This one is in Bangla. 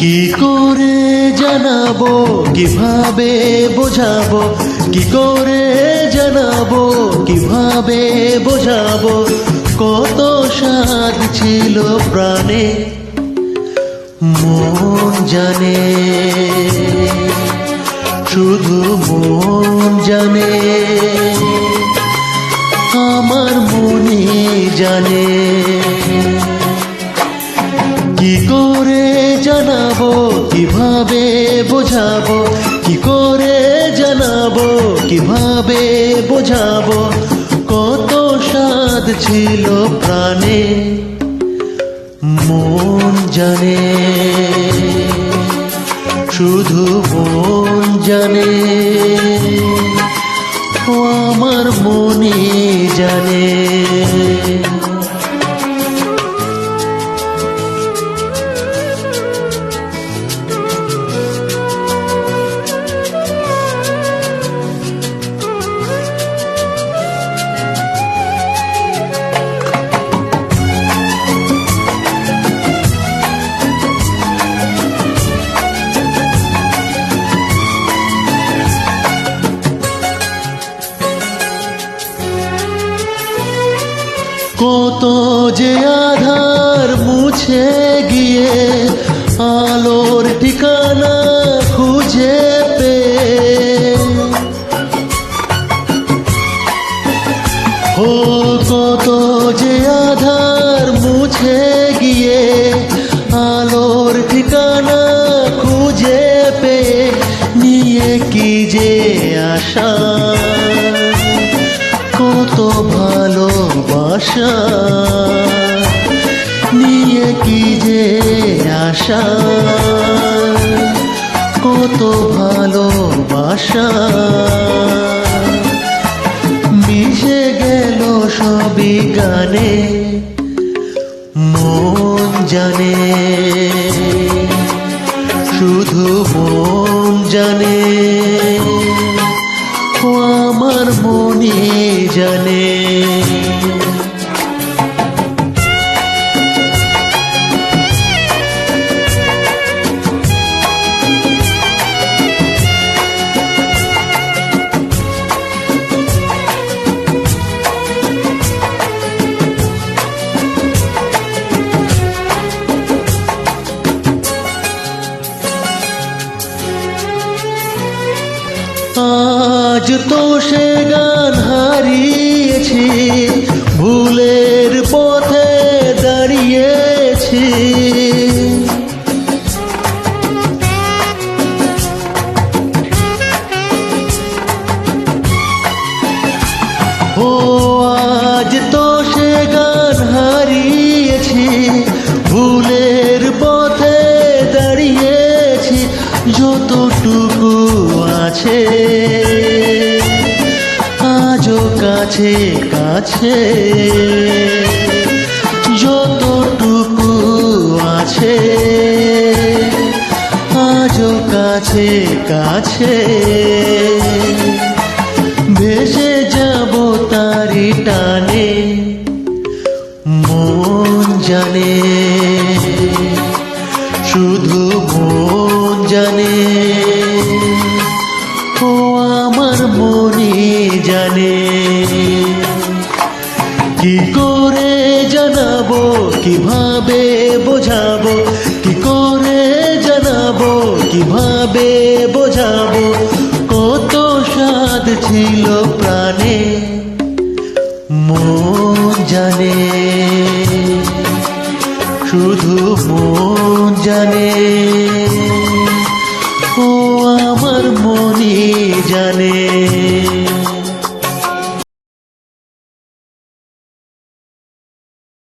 কি করে জানাবো, কিভাবে বোঝাবো, কি করে জানাবো, কিভাবে বোঝাবো, কত স্বাদ ছিল প্রাণে মন জানে, শুধু মন জানে, আমার মনে জানে। কি করে জানাবো, কিভাবে বোঝাবো, কি করে জানাবো, কিভাবে বোঝাবো, কত স্বাদ ছিল প্রাণে মন জানে, শুধু মন জানে, ও আমার মনে জানে। কত যে আধার মুছে গিয়ে আলোর ঠিকানা খুঁজে পেয়ে, ও কত যে আধার মুছে গিয়ে আলোর ঠিকানা খুঁজে পেয়ে, নিয়ে কি যে আশা, কত ভালোবাসা, নিয়ে কি যে আশা, কত ভালোবাসা, মিশে গেল সবই গানে মন জানে, শুধু মন জানে, ও আমার মনে জানে। আজ তো সে গান হারিয়েছি, ভুলের পথে দাঁড়িয়েছি, ও আজ তো সে গান হারিয়েছি, ভুলের পথে দাঁড়িয়েছি, যতটুকু আছে আজও কাছে কাছে, যতটুকু আছে আজও কাছে কাছে, ভেসে যাব তারি টানে মন জানে, শুধু মন জানে, ও আমার মনে জানে। কি করে জানাবো, কিভাবে বোঝাবো, কি করে জানাবো, কিভাবে বোঝাবো, কত স্বাদ ছিল প্রাণে মন জানে, শুধু মন জানে, ও আমার মনে জানে।